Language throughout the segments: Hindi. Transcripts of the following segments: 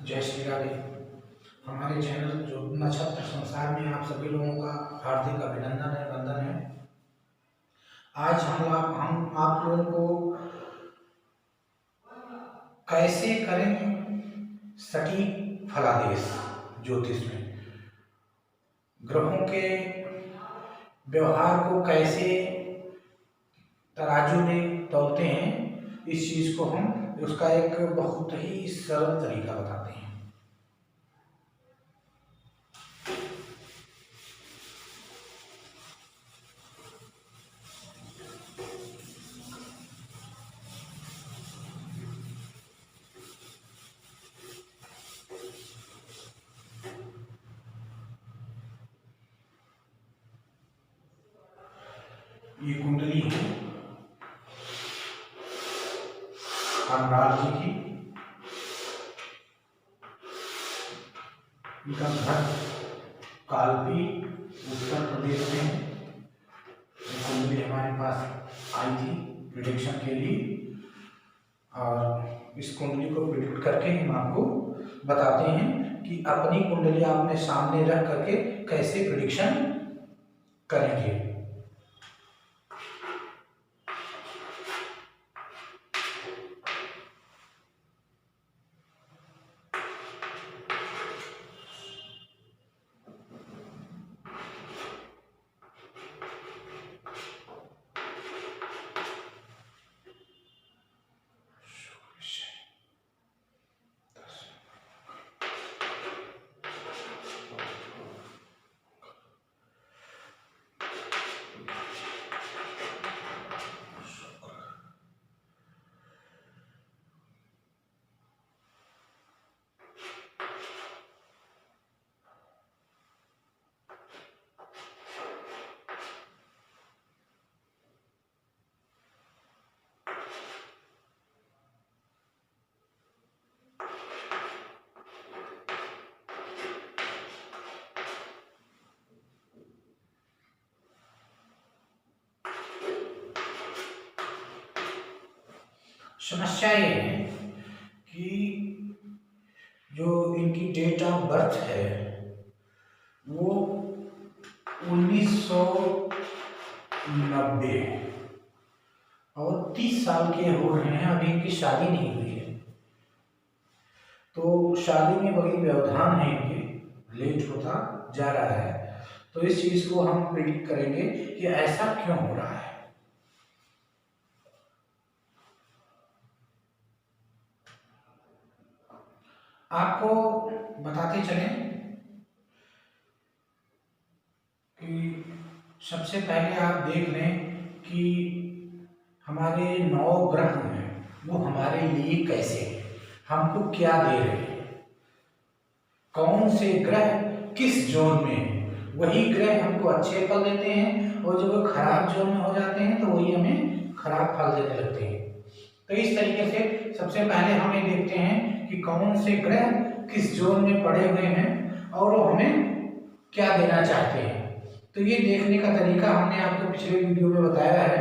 जय श्री राधे। हमारे चैनल जो नक्षत्र संसार में आप सभी लोगों का हार्दिक अभिनंदन है, वंदन है। आज हम आप लोगों को कैसे करें सटीक फलादेश ज्योतिष में, ग्रहों के व्यवहार को कैसे तराजू में तौलते हैं, इस चीज को हम उसका एक बहुत ही सरल तरीका बताते हैं। ये कुंडली है अनुराग जी की। इनका घर कालपी उत्तर प्रदेश में है। कुंडली हमारे पास आई थी प्रिडिक्शन के लिए, और इस कुंडली को प्रिडिक्ट करके हम आपको बताते हैं कि अपनी कुंडली आपने सामने रख करके कैसे प्रिडिक्शन करेंगे। समस्या ये है कि जो इनकी डेट ऑफ बर्थ है वो 1990 और 30 साल के हो रहे हैं। अभी इनकी शादी नहीं हुई है, तो शादी में बड़ी व्यवधान है, इनके लेट होता जा रहा है। तो इस चीज को हम प्रेडिक्ट करेंगे कि ऐसा क्यों हो रहा है। आपको बताते चलें कि सबसे पहले आप देख लें कि हमारे 9 ग्रह हैं वो हमारे लिए कैसे हैं, हमको क्या दे रहे हैं, कौन से ग्रह किस जोन में हैं। वही ग्रह हमको अच्छे फल देते हैं और जब वो खराब जोन में हो जाते हैं तो वही हमें खराब फल देने लगते हैं। तो इस तरीके से सबसे पहले हम ये देखते हैं कि कौन से ग्रह किस जोन में पड़े हुए हैं और वो हमें क्या देना चाहते हैं। तो ये देखने का तरीका हमने आपको पिछले वीडियो में बताया है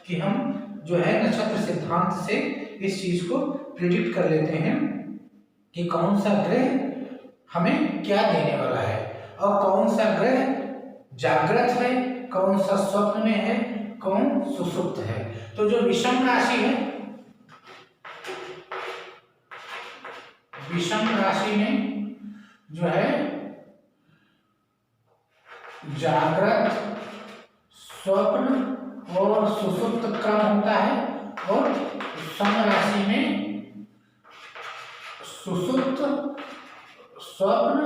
कि हम जो है नक्षत्र सिद्धांत से इस चीज को प्रिडिक्ट कर लेते हैं कि कौन सा ग्रह हमें क्या देने वाला है और कौन सा ग्रह जागृत है, कौन सा स्वप्न में है, कौन सुषुप्त है। तो जो विषम राशि है, विषम राशि में जो है जागृत, स्वप्न और सुषुप्त क्रम होता है, और सम राशि में सुषुप्त, स्वप्न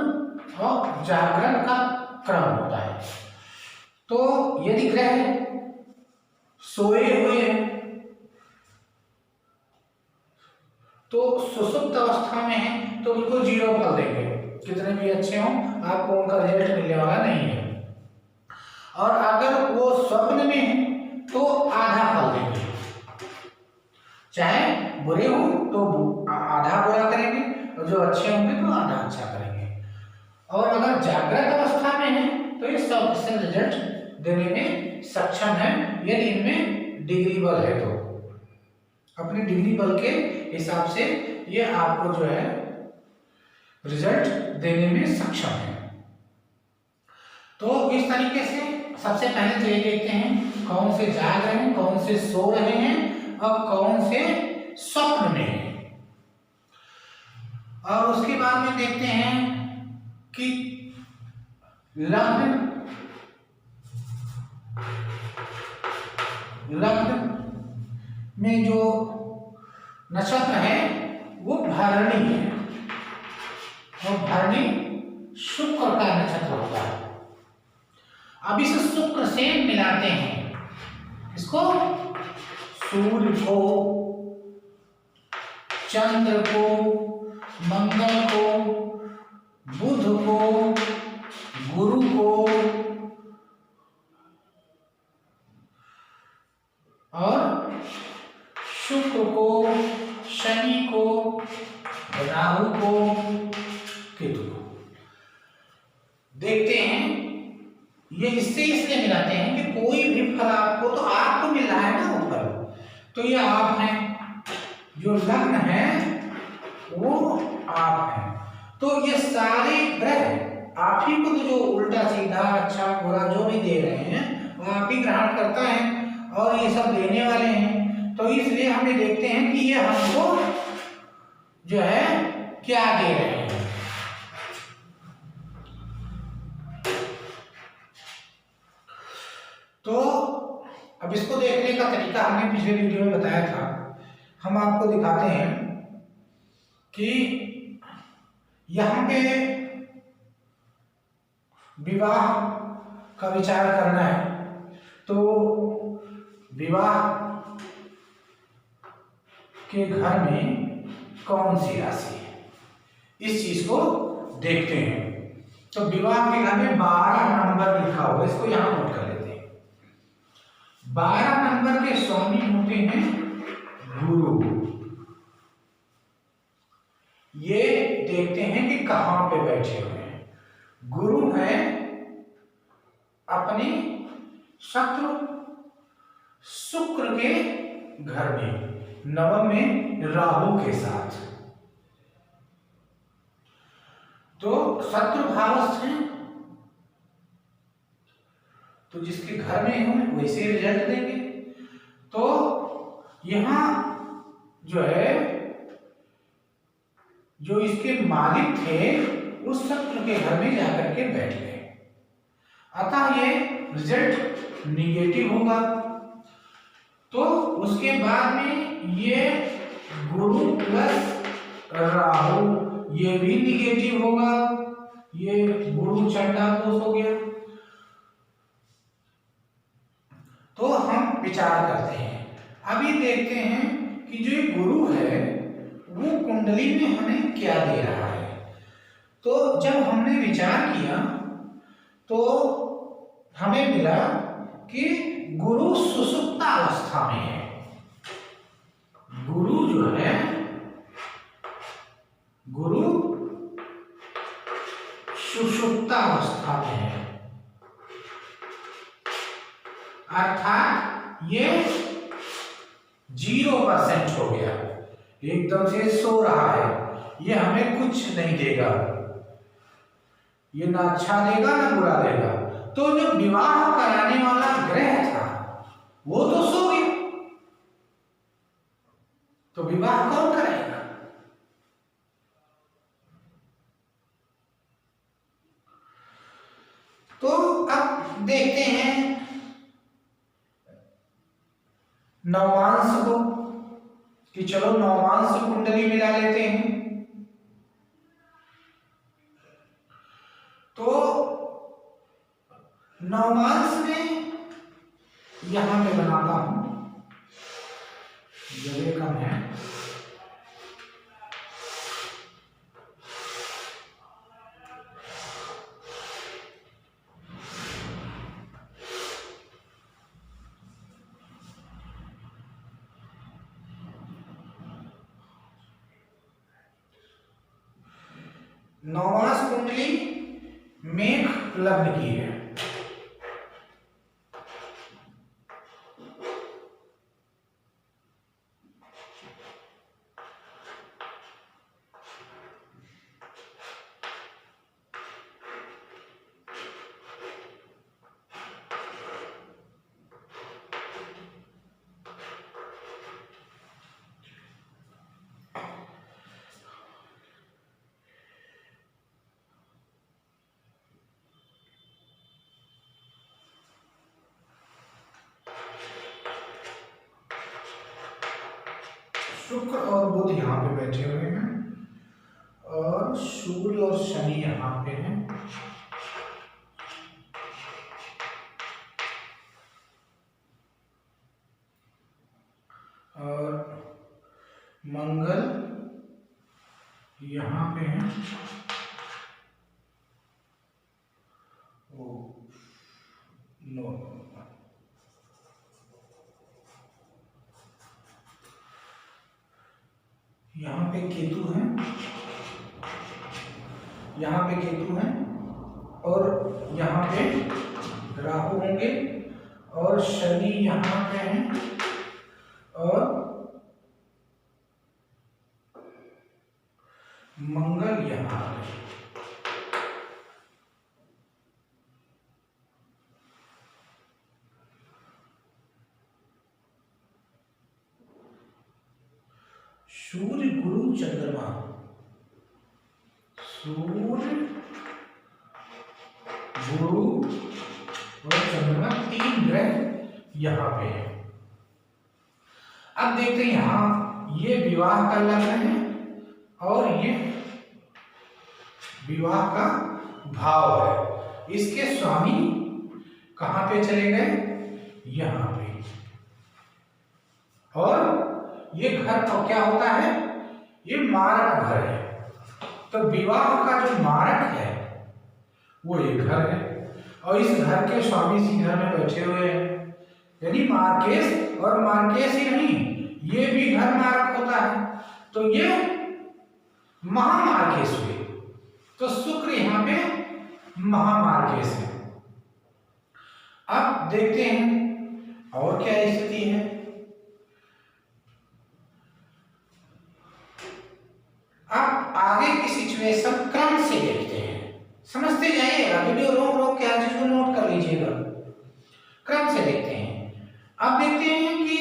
और जागरण का क्रम होता है। तो यदि ग्रह सोए हुए हैं तो सुषुप्त अवस्था में है तो उनको 0 फल देंगे, कितने भी अच्छे हों आपको उनका रिजल्ट मिलने वाला नहीं है। और अगर वो स्वप्न में है तो आधा फल देंगे, चाहे बुरे हो तो आधा बुरा करेंगे और जो अच्छे होंगे तो आधा अच्छा करेंगे। और अगर जागृत अवस्था में है तो ये 100% रिजल्ट देने में सक्षम है, यदि इनमें डिग्री बल है तो। अपने डिग्री बल के हिसाब से ये आपको जो है रिजल्ट देने में सक्षम है। तो इस तरीके से सबसे पहले तो ये देखते हैं कौन से जाग रहे हैं, कौन से सो रहे हैं और कौन से स्वप्न में हैं। और उसके बाद में देखते हैं कि लग्न में जो नक्षत्र है वो भरणी है और भरणी शुक्र का नक्षत्र होता है। अब इस शुक्र से मिलाते हैं इसको, सूर्य को, चंद्र को, मंगल को, बुध को, गुरु को और शुक्र को, शनि को, राहु को, केतु को। देखते हैं ये इससे इसलिए मिलाते हैं कि कोई भी फल आपको, तो आपको मिल रहा है ना वो फल, तो ये आप हैं, जो लग्न है वो आप हैं। तो ये सारे ग्रह आप ही को तो जो उल्टा सीधा अच्छा बुरा जो भी दे रहे हैं वो आप ही ग्रहण करता है और ये सब देने वाले हैं। तो इसलिए हमें देखते हैं कि ये हमको जो है क्या दे रहे हैं। तो अब इसको देखने का तरीका हमने पिछले वीडियो में बताया था, हम आपको दिखाते हैं कि यहाँ पे विवाह का विचार करना है। तो विवाह के घर में कौन सी राशि है, इस चीज को देखते हैं। तो विवाह के घर में 12 नंबर लिखा हुआ है, इसको यहां नोट कर लेते हैं। 12 नंबर के स्वामी होते हैं गुरु। ये देखते हैं कि कहां पे बैठे हुए हैं। गुरु है अपने शत्रु शुक्र के घर में, नवम में राहु के साथ। तो शत्रु भावस्थ हैं, तो जिसके घर में हो वैसे रिजल्ट देंगे। तो यहां जो है जो इसके मालिक थे उस शत्रु के घर में जाकर के बैठ गए, अतः ये रिजल्ट निगेटिव होगा। तो उसके बाद में ये गुरु प्लस राहु ये भी निगेटिव होगा, ये गुरु चंडा दोष हो गया। तो हम विचार करते हैं, अभी देखते हैं कि जो गुरु है वो कुंडली में हमें क्या दे रहा है। तो जब हमने विचार किया तो हमें मिला कि गुरु सुषुप्ता अवस्था में है। गुरु जो है, गुरु सुषुप्ता अवस्था में है, अर्थात ये 0% हो गया, एकदम से सो रहा है, ये हमें कुछ नहीं देगा, ये ना अच्छा देगा ना बुरा देगा। तो जो विवाह कराने वाला ग्रह था वो तो सो गया, तो विवाह कौन कराएगा? तो अब देखते हैं नवांश को, कि चलो नवांश कुंडली मिला लेते हैं। तो नवांश में यहां मैं बनाता हूं, जगह कम है। नवांश कुंडली मेघ लग्न की है। शुक्र और बुध यहाँ पे बैठे हुए हैं और सूर्य और शनि यहाँ पे हैं। और मंगल यहाँ पे है। नो, यहाँ पे केतु है, यहाँ पे केतु है और यहाँ पे राहु होंगे और शनि यहाँ पे हैं और मंगल यहाँ पे। सूर्य गुरु चंद्रमा, सूर्य गुरु और चंद्रमा 3 ग्रह यहाँ पे है। अब देखते हैं यहाँ ये विवाह का लग्न है और ये विवाह का भाव है। इसके स्वामी कहाँ पे चले गए? यहाँ पे। और ये घर तो क्या होता है? ये मारक घर है। तो विवाह का जो मारक है वो ये घर है और इस घर के स्वामी इसी घर में बैठे हुए हैं, यानी मार्केश। और मार्केश ही नहीं, ये भी घर मारक होता है, तो ये महामार्केश हुए। तो शुक्र यहाँ पे महामार्केश है। अब देखते हैं और क्या स्थिति है। अब आगे की सिचुएशन क्रम से देखते हैं, समझते जाइएगा, वीडियो रोक रोक के हर चीज को नोट कर लीजिएगा। क्रम से देखते हैं। अब देखते हैं कि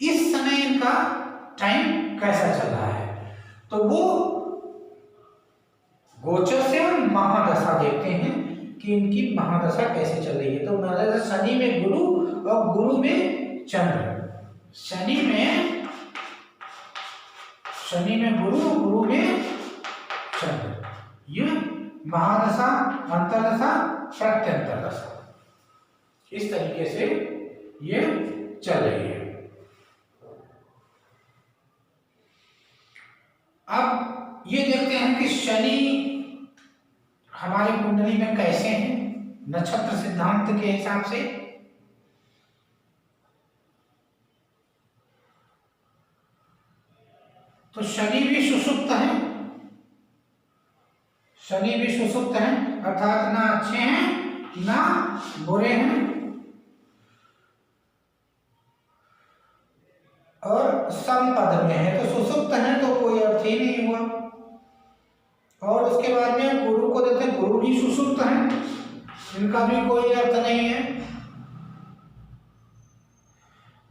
इस समय इनका टाइम कैसा चल रहा है। तो वो गोचर से हम महादशा देखते हैं कि इनकी महादशा कैसे चल रही है। तो महादशा शनि में गुरु और गुरु में चंद्र, शनि में गुरु, गुरु में चंद्र, ये महादशा, अंतरदशा, प्रत्यंतरदशा, इस तरीके से ये चल रही है। अब ये देखते हैं कि शनि हमारी कुंडली में कैसे हैं नक्षत्र सिद्धांत के हिसाब से। तो शनि भी सुषुप्त है, शनि भी सुषुप्त है, अर्थात ना अच्छे हैं ना बुरे हैं, और समपद में है। तो सुषुप्त है तो कोई अर्थ ही नहीं हुआ। और उसके बाद में गुरु को देखते हैं, गुरु भी सुषुप्त है, इनका भी कोई अर्थ नहीं है,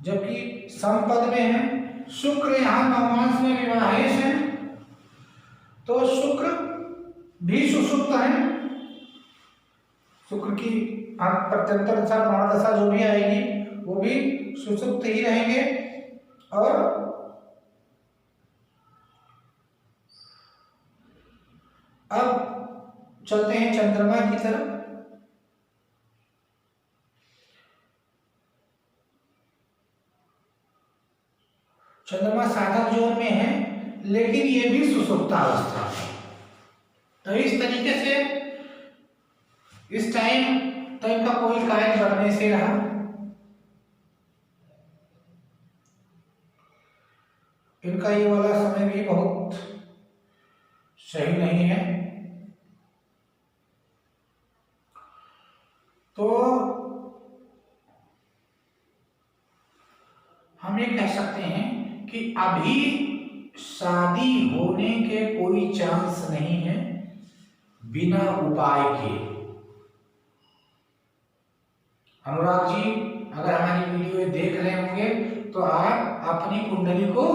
जबकि समपद में है। शुक्र यहाँ नवमांश में विवाहेश है, तो शुक्र भी सुषुप्त है। शुक्र की प्रत्यंतर दशा, महादशा जो भी आएगी वो भी सुषुप्त ही रहेंगे। और अब चलते हैं चंद्रमा की तरफ। चंद्रमा साधक जोन में है, लेकिन ये भी सुषुप्तावस्था है। तो इस तरीके से इस टाइम तो इनका कोई कार्य बनने से रहा। इनका ये वाला समय भी बहुत सही नहीं है। तो हम ये कह सकते हैं कि अभी शादी होने के कोई चांस नहीं है बिना उपाय के। अनुराग जी अगर हमारी वीडियो देख रहे होंगे तो आप अपनी कुंडली को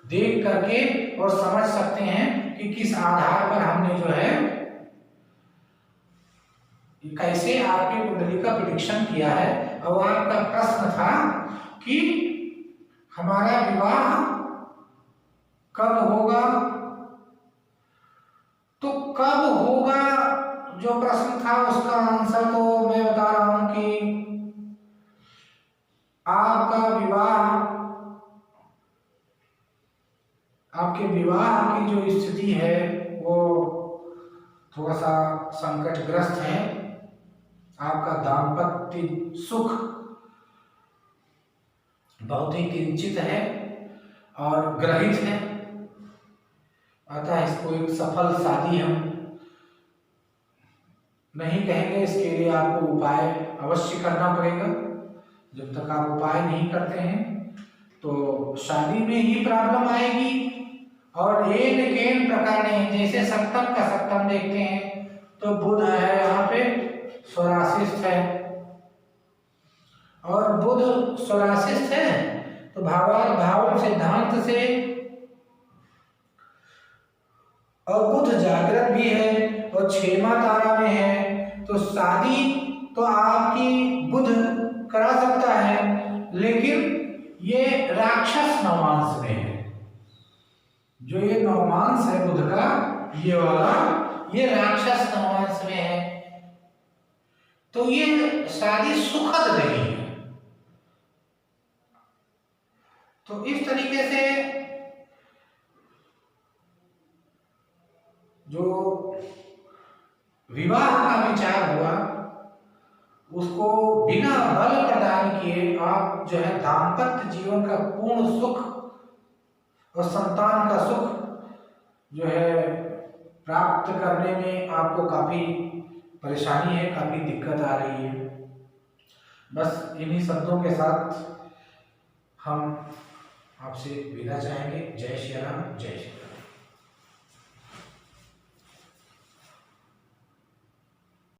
देख करके और समझ सकते हैं कि किस आधार पर हमने जो है कैसे आपकी कुंडली का प्रेडिक्शन किया है। और आपका प्रश्न था कि हमारा विवाह कब होगा? तो कब होगा जो प्रश्न था उसका आंसर तो मैं बता रहा हूं कि आपका विवाह, आपके विवाह की जो स्थिति है वो थोड़ा सा संकटग्रस्त है। आपका दाम्पत्य सुख बहुत ही किंचित है और ग्रहित है, अतः इसको एक सफल शादी हम नहीं कहेंगे। इसके लिए आपको उपाय अवश्य करना पड़ेगा। जब तक आप उपाय नहीं करते हैं तो शादी में ही प्रॉब्लम आएगी। और एन प्रकार नहीं, जैसे सप्तम का सप्तम देखते हैं तो बुध है यहाँ पे स्वराशिष्ट है, और बुध स्वराशिष्ट है तो भाव सिद्धांत से, और बुध जागृत भी है और छेमा तारा में है, तो शादी तो आपकी बुध करा सकता है, लेकिन ये राक्षस नवमांश में है। जो ये नवमांश है बुध का, ये वाला, ये राक्षस नवमांश में है, तो ये शादी सुखद नहीं है। तो इस तरीके से जो विवाह का विचार हुआ उसको बिना बल प्रदान किए आप जो है दाम्पत्य जीवन का पूर्ण सुख और संतान का सुख जो है प्राप्त करने में आपको काफी परेशानी है, काफी दिक्कत आ रही है। बस इन्हीं शब्दों के साथ हम आपसे विदा चाहेंगे। जय श्री राम, जय श्री राम।